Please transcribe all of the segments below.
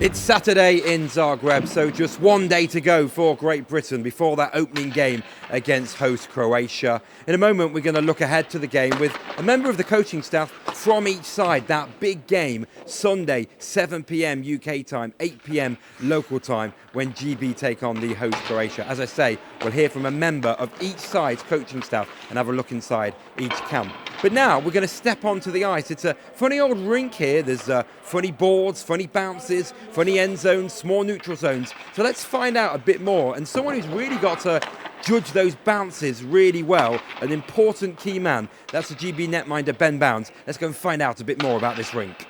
It's Saturday in Zagreb, so just one day to go for Great Britain before that opening game against host Croatia. In a moment, we're going to look ahead to the game with a member of the coaching staff from each side. That big game, Sunday, 7 p.m. UK time, 8 p.m. local time, when GB take on the host Croatia. As I say, we'll hear from a member of each side's coaching staff and have a look inside each camp. But now we're going to step onto the ice. It's a funny old rink here. There's funny boards, funny bounces, funny end zones, small neutral zones. So let's find out a bit more. And someone who's really got to judge those bounces really well, an important key man, that's the GB netminder Ben Bowns. Let's go and find out a bit more about this rink.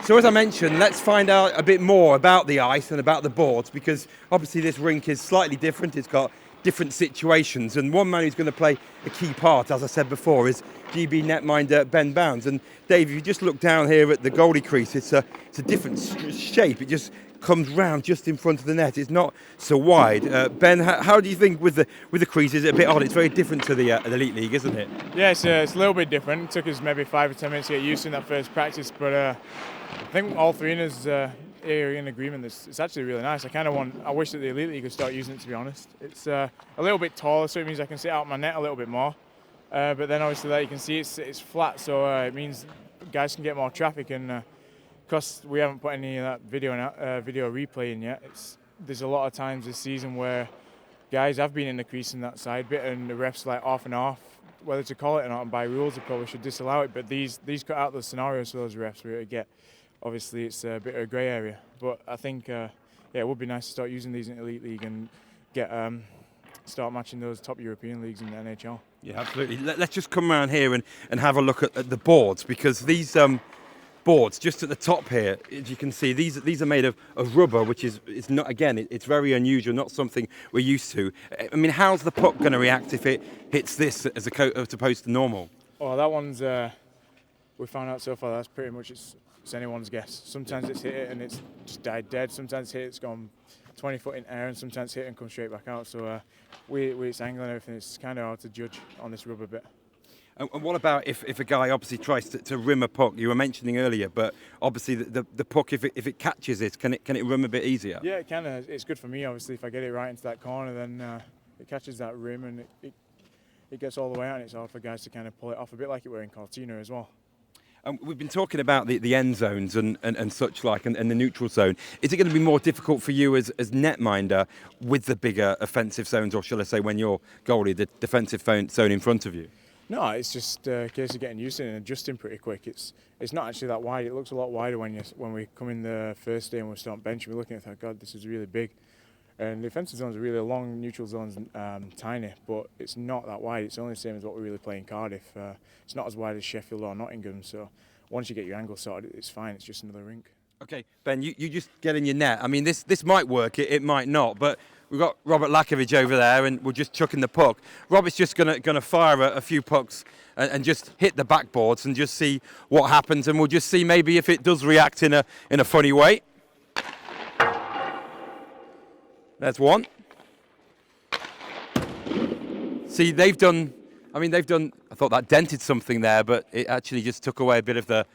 So as I mentioned, let's find out a bit more about the ice and about the boards, because obviously this rink is slightly different. It's got different situations, and one man who's going to play a key part, as I said before, is GB netminder Ben Bowns. And Dave, if you just look down here at the goalie crease, it's a different shape. It just comes round just in front of the net. It's not so wide. Ben, how do you think with the crease? Is it a bit odd? It's very different to the Elite League, isn't it? Yeah, it's a little bit different. It took us maybe 5 or 10 minutes to get used to in that first practice, but I think all three of us are in agreement. It's actually really nice. I wish that the Elite League could start using it, to be honest. It's a little bit taller, so it means I can sit out my net a little bit more. But then obviously there you can see it's flat, so it means guys can get more traffic. And because we haven't put any of that video replay in yet, there's a lot of times this season where guys have been in the crease in that side bit, and the refs like off and off. Whether to call it or not, and by rules they probably should disallow it. But these cut out the scenarios for those refs where it get. Obviously, it's a bit of a grey area, but I think it would be nice to start using these in the Elite League and start matching those top European leagues in the NHL. Yeah, absolutely. Let's just come around here and have a look at the boards, because these boards just at the top here, as you can see, these are made of rubber, which is not, again, it's very unusual, not something we're used to. I mean, how's the puck going to react if it hits this as opposed to normal? Oh, that one's we found out so far that's pretty much it's anyone's guess. Sometimes it's hit it and it's just died dead. Sometimes it's gone 20 foot in air, and sometimes it's hit and come straight back out. So it's angle and everything. It's kind of hard to judge on this rubber bit. And what about if a guy obviously tries to rim a puck? You were mentioning earlier, but obviously the puck, if it catches it, can it rim a bit easier? Yeah, it can. It's good for me, obviously. If I get it right into that corner, then it catches that rim and it gets all the way out, and it's hard for guys to kind of pull it off, a bit like it were in Cortina as well. We've been talking about the end zones and such like, and the neutral zone. Is it going to be more difficult for you as netminder with the bigger offensive zones, or shall I say, when you're goalie, the defensive zone in front of you? No, it's just a case of getting used to it and adjusting pretty quick. It's not actually that wide. It looks a lot wider when we come in the first day and we start bench. We're looking at it, God, this is really big. And the offensive zones are really long, neutral zones tiny, but it's not that wide. It's only the same as what we really play in Cardiff. It's not as wide as Sheffield or Nottingham, so once you get your angle sorted, it's fine. It's just another rink. Okay, Ben, you just get in your net. I mean, this might work, it might not, but we've got Robert Lakovic over there, and we're just chucking the puck. Robert's just gonna fire a few pucks and just hit the backboards and just see what happens, and we'll just see maybe if it does react in a funny way. There's one. See, they've done. I thought that dented something there, but it actually just took away a bit of the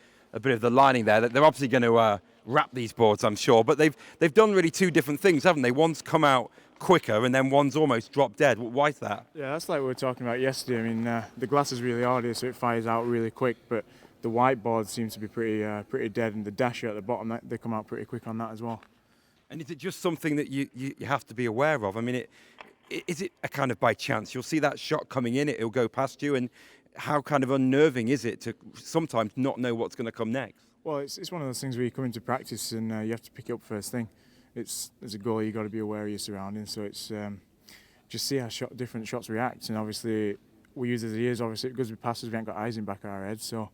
lining there. They're obviously going to wrap these boards, I'm sure. But they've done really two different things, haven't they? One's come out quicker, and then one's almost dropped dead. Why is that? Yeah, that's like we were talking about yesterday. I mean, the glass is really hard here, so it fires out really quick. But the white board seems to be pretty dead, and the dasher at the bottom, they come out pretty quick on that as well. And is it just something that you have to be aware of? I mean, is it a kind of by chance? You'll see that shot coming in, it'll go past you, and how kind of unnerving is it to sometimes not know what's going to come next? Well, it's one of those things where you come into practice and you have to pick it up first thing. As a goalie, you've got to be aware of your surroundings, so it's just see how different shots react. And obviously, we use it as ears, obviously, because we passes, we haven't got eyes in back of our head, so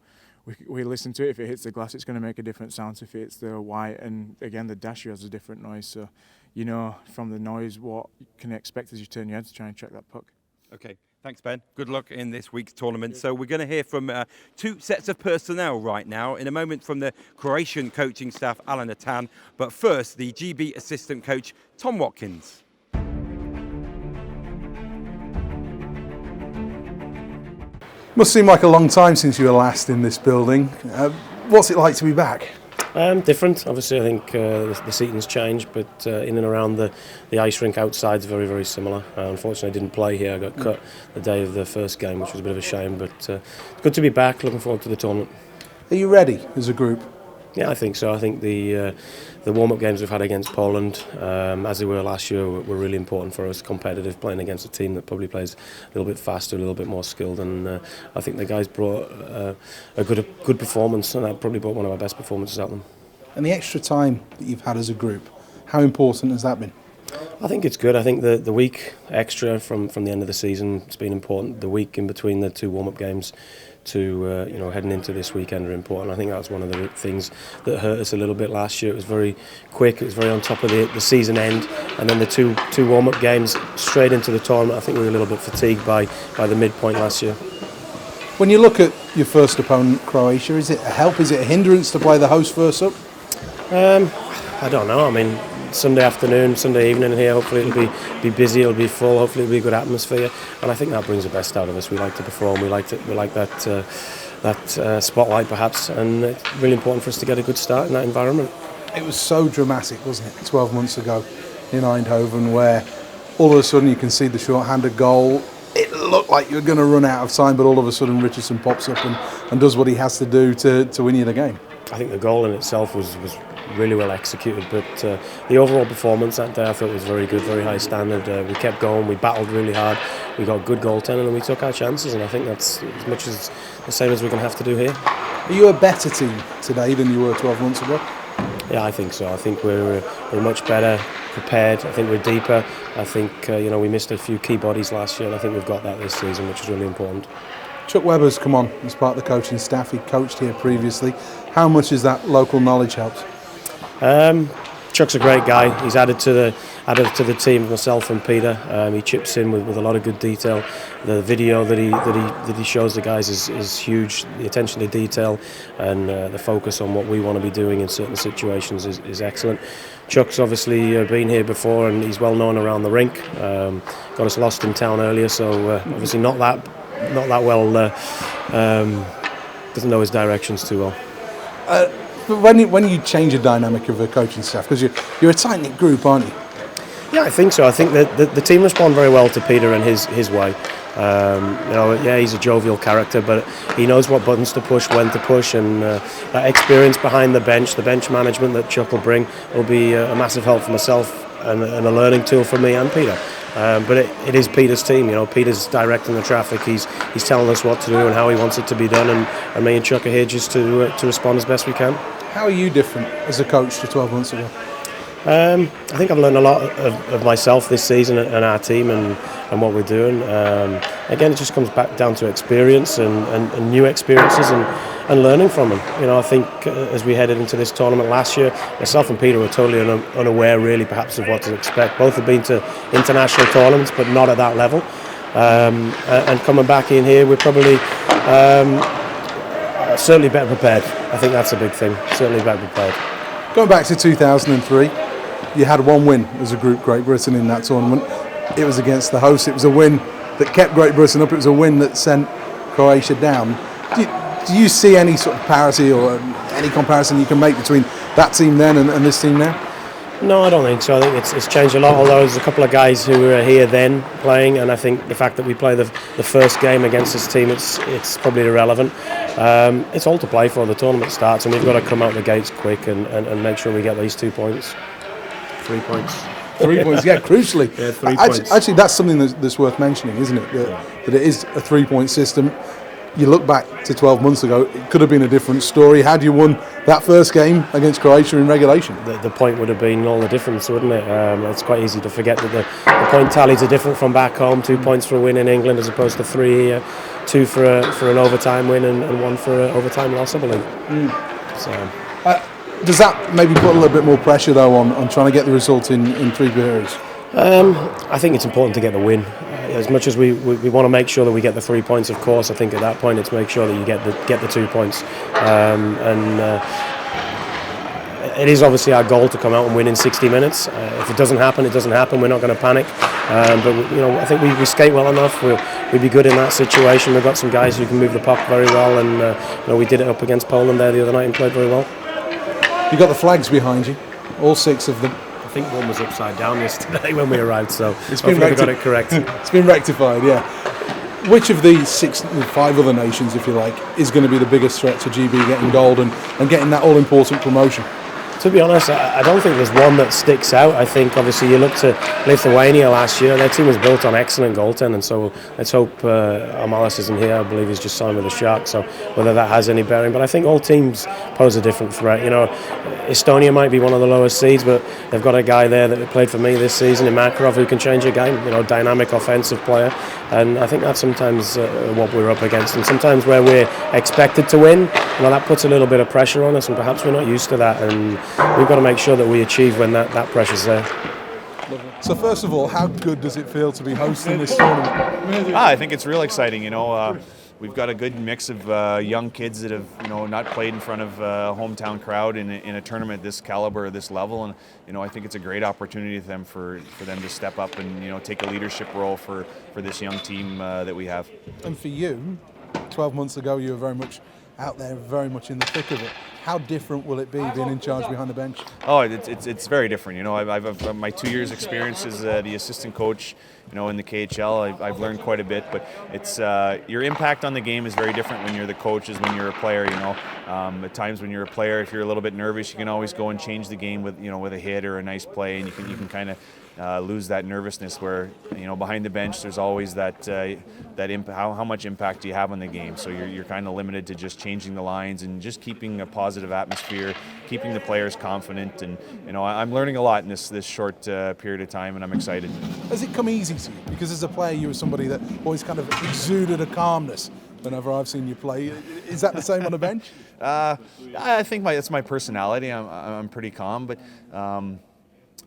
we listen to it. If it hits the glass, it's going to make a different sound. If it hits the white, and again, the dasher has a different noise. So you know from the noise what you can expect as you turn your head to try and track that puck. Okay, thanks, Ben. Good luck in this week's tournament. So we're going to hear from two sets of personnel right now. In a moment from the Croatian coaching staff, Alan Letang. But first, the GB assistant coach, Tom Watkins. Must seem like a long time since you were last in this building. What's it like to be back? Different. Obviously, I think the seating's changed, but in and around the ice rink outside is very, very similar. Unfortunately, I didn't play here. I got cut the day of the first game, which was a bit of a shame, but good to be back. Looking forward to the tournament. Are you ready as a group? Yeah, I think so. I think the warm-up games we've had against Poland, as they were last year, were really important for us. Competitive, playing against a team that probably plays a little bit faster, a little bit more skilled, and I think the guys brought a good performance, and that probably brought one of our best performances out of them. And the extra time that you've had as a group, how important has that been? I think it's good. I think the week extra from the end of the season has been important. The week in between the two warm-up games to heading into this weekend are important. I think that's one of the things that hurt us a little bit last year. It was very quick. It was very on top of the season end, and then the two warm-up games straight into the tournament. I think we were a little bit fatigued by the midpoint last year. When you look at your first opponent, Croatia, is it a help? Is it a hindrance to play the host first up? I don't know. I mean, Sunday afternoon, Sunday evening here, hopefully it'll be busy, it'll be full, hopefully it'll be a good atmosphere, and I think that brings the best out of us. We like to perform, we like that spotlight perhaps, and it's really important for us to get a good start in that environment. It was so dramatic, wasn't it, 12 months ago in Eindhoven, where all of a sudden you can see the short-handed goal. It looked like you're going to run out of time, but all of a sudden Richardson pops up and does what he has to do to win you the game. I think the goal in itself was really well executed, but the overall performance that day I thought was very good, very high standard. We kept going, we battled really hard, we got good goaltending, and we took our chances, and I think that's as much as the same as we're going to have to do here. Are you a better team today than you were 12 months ago? Yeah, I think so. I think we're much better prepared. I think we're deeper. I think we missed a few key bodies last year, and I think we've got that this season, which is really important. Chuck Webber's come on as part of the coaching staff. He coached here previously. How much has that local knowledge helped? Chuck's a great guy. He's added to the team, myself and Peter. He chips in with a lot of good detail. The video that he shows the guys is huge. The attention to detail and the focus on what we want to be doing in certain situations is excellent. Chuck's obviously been here before, and he's well known around the rink. Got us lost in town earlier, so obviously not that well. Doesn't know his directions too well. But when you change the dynamic of the coaching staff, because you're a tight-knit group, aren't you? Yeah, I think so. I think that the team respond very well to Peter and his way. He's a jovial character, but he knows what buttons to push, when to push, and that experience behind the bench management that Chuck will bring will be a massive help for myself and a learning tool for me and Peter. But it is Peter's team. Peter's directing the traffic. He's telling us what to do and how he wants it to be done, and me and Chuck are here just to respond as best we can. How are you different as a coach to 12 months ago? I think I've learned a lot of myself this season and our team and what we're doing. Again, it just comes back down to experience and new experiences and learning from them. I think as we headed into this tournament last year, myself and Peter were totally unaware really perhaps of what to expect. Both have been to international tournaments, but not at that level. And coming back in here, we're probably certainly better prepared. I think that's a big thing, certainly better prepared. Going back to 2003, you had one win as a group, Great Britain, in that tournament. It was against the host. It was a win that kept Great Britain up. It was a win that sent Croatia down. Do you see any sort of parity or any comparison you can make between that team then and this team now? No, I don't think so. I think it's changed a lot, although there's a couple of guys who were here then playing, and I think the fact that we play the first game against this team, it's probably irrelevant. It's all to play for. The tournament starts, and we've got to come out the gates quick and make sure we get these 2 points. 3 points. 3 points, yeah, crucially. Yeah, 3 points. Actually, that's something that's worth mentioning, isn't it? That it is a 3-point system. You look back to 12 months ago, it could have been a different story. Had you won that first game against Croatia in regulation? The point would have been all the difference, wouldn't it? It's quite easy to forget that the point tallies are different from back home. 2 points for a win in England as opposed to 3 here. 2 for an overtime win and 1 for an overtime loss, I believe. So. Does that maybe put a little bit more pressure, though, on trying to get the result in 3 periods? I think it's important to get the win. As much as we want to make sure that we get the 3 points, of course, I think at that point it's make sure that you get the 2 points. It is obviously our goal to come out and win in 60 minutes. If it doesn't happen, it doesn't happen. We're not going to panic. But I think we skate well enough. we'd be good in that situation. We've got some guys who can move the puck very well, and we did it up against Poland there the other night and played very well. You got the flags behind you, all 6 of them. I think one was upside down yesterday when we arrived, so It's hopefully been we got it correct. It's been rectified, yeah. Which of these 5 other nations, if you like, is going to be the biggest threat to GB getting gold and getting that all-important promotion? To be honest, I don't think there's one that sticks out. I think obviously you look to Lithuania last year, their team was built on excellent goaltending, so let's hope Amalis isn't here. I believe he's just signed with the Sharks, so whether that has any bearing. But I think all teams pose a different threat. Estonia might be one of the lowest seeds, but they've got a guy there that played for me this season in Makarov who can change a game, dynamic offensive player. And I think that's sometimes what we're up against. And sometimes where we're expected to win, that puts a little bit of pressure on us, and perhaps we're not used to that. And we've got to make sure that we achieve when that pressure's there. So first of all, how good does it feel to be hosting this tournament? I think it's real exciting. We've got a good mix of young kids that have not played in front of a hometown crowd in a tournament this caliber, this level, and I think it's a great opportunity for them to step up and take a leadership role for this young team that we have. And for you, 12 months ago, you were very much out there, very much in the thick of it. How different will it be being in charge behind the bench? Oh, it's very different. I've my 2 years experience as the assistant coach, in the KHL. I've learned quite a bit, but it's your impact on the game is very different when you're the coach as when you're a player. At times when you're a player, if you're a little bit nervous, you can always go and change the game with a hit or a nice play, and you can kind of lose that nervousness. Where behind the bench, there's always that how much impact do you have on the game? So you're kind of limited to just changing the lines and just keeping a positive atmosphere, keeping the players confident, and I'm learning a lot in this short period of time, and I'm excited. Has it come easy to you? Because as a player, you were somebody that always kind of exuded a calmness whenever I've seen you play. Is that the same on the bench? I think it's my personality. I'm pretty calm, but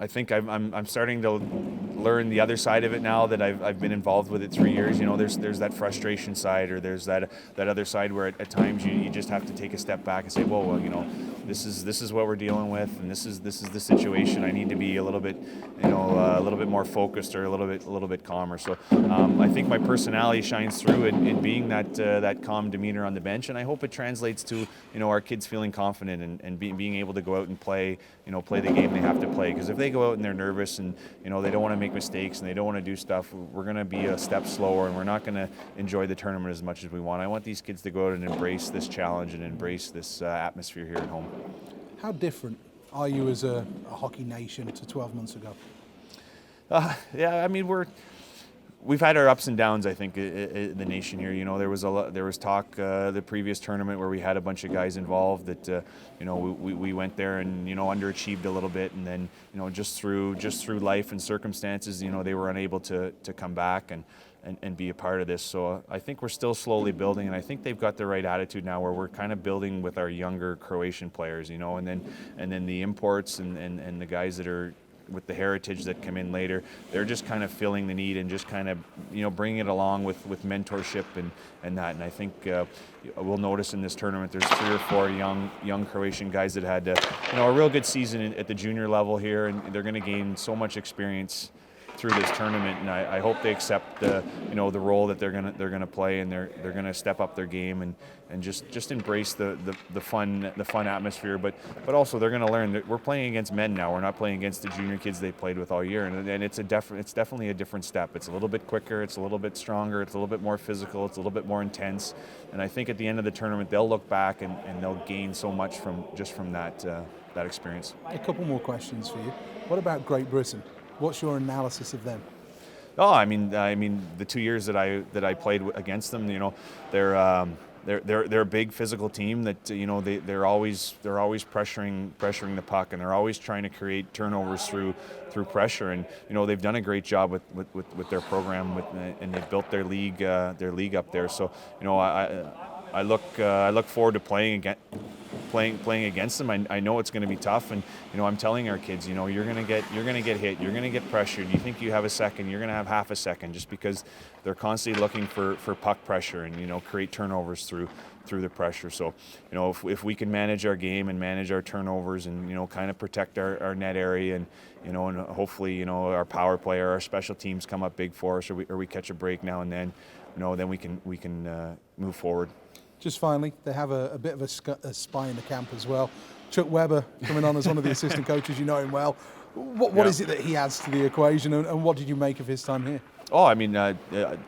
I think I'm starting to learn the other side of it now that I've been involved with it 3 years. There's that frustration side, or there's that other side where at times you just have to take a step back and say, well, this is what we're dealing with, and this is the situation. I need to be a little bit more focused, or a little bit calmer. So I think my personality shines through in being that calm demeanor on the bench, and I hope it translates to our kids feeling confident and being able to go out and play the game they have to play. Because if they go out and they're nervous and they don't want to make mistakes and they don't want to do stuff, we're going to be a step slower, and we're not going to enjoy the tournament as much as we want. I want these kids to go out and embrace this challenge and embrace this atmosphere here at home. How different are you as a hockey nation to 12 months ago? Yeah, I mean we've had our ups and downs. I think the nation here. There was talk the previous tournament where we had a bunch of guys involved that we went there and underachieved a little bit, and then just through life and circumstances they were unable to come back and be a part of this. So I think we're still slowly building, and I think they've got the right attitude now where we're kind of building with our younger Croatian players, and then the imports and the guys that are with the heritage that come in later, they're just kind of filling the need and just kind of bringing it along with mentorship and that. And I think we'll notice in this tournament there's 3 or 4 young Croatian guys that had a real good season at the junior level here, and they're going to gain so much experience through this tournament, and I hope they accept the role that they're gonna play, and they're gonna step up their game and just embrace the fun atmosphere, but also they're gonna learn that we're playing against men now. We're not playing against the junior kids they played with all year, and it's definitely a different step. It's a little bit quicker, it's a little bit stronger, it's a little bit more physical, it's a little bit more intense, and I think at the end of the tournament they'll look back and they'll gain so much from that experience. A couple more questions for you. What about Great Britain? What's your analysis of them? Oh, I mean, the 2 years that I played against them, they're a big physical team that they're always pressuring the puck, and they're always trying to create turnovers through pressure, and they've done a great job with their program and they've built their league up there. So I look forward to playing against them. I know it's going to be tough, and I'm telling our kids, you're going to get hit, you're going to get pressured. You think you have a second, you're going to have half a second, just because they're constantly looking for puck pressure and create turnovers through the pressure. So if we can manage our game and manage our turnovers and kind of protect our net area and hopefully our power play or our special teams come up big for us, or we catch a break now and then, then we can move forward. Just finally, they have a bit of a spy in the camp as well. Chuck Webber coming on as one of the assistant coaches, you know him well. What is it that he adds to the equation, and what did you make of his time here? Oh, I mean,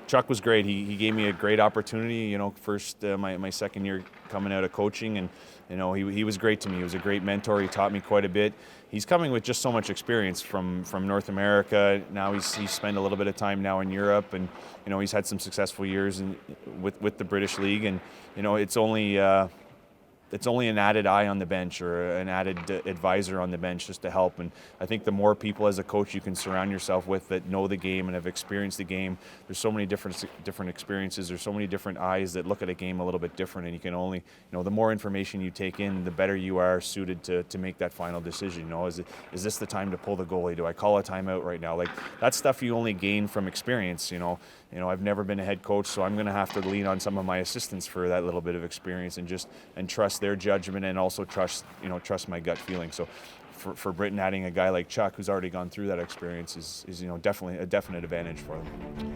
Chuck was great. He gave me a great opportunity. First my second year coming out of coaching, and he was great to me. He was a great mentor. He taught me quite a bit. He's coming with just so much experience from North America. Now he's spent a little bit of time now in Europe, and he's had some successful years with the British League, and it's only an added eye on the bench or an added advisor on the bench just to help. And I think the more people as a coach you can surround yourself with that know the game and have experienced the game, there's so many different experiences, there's so many different eyes that look at a game a little bit different, and you can only, the more information you take in, the better you are suited to make that final decision. Is this the time to pull the goalie? Do I call a timeout right now? Like, that stuff you only gain from experience. I've never been a head coach, so I'm going to have to lean on some of my assistants for that little bit of experience and trust their judgment, and also trust my gut feeling. So for Britain, adding a guy like Chuck who's already gone through that experience is definitely a definite advantage for them.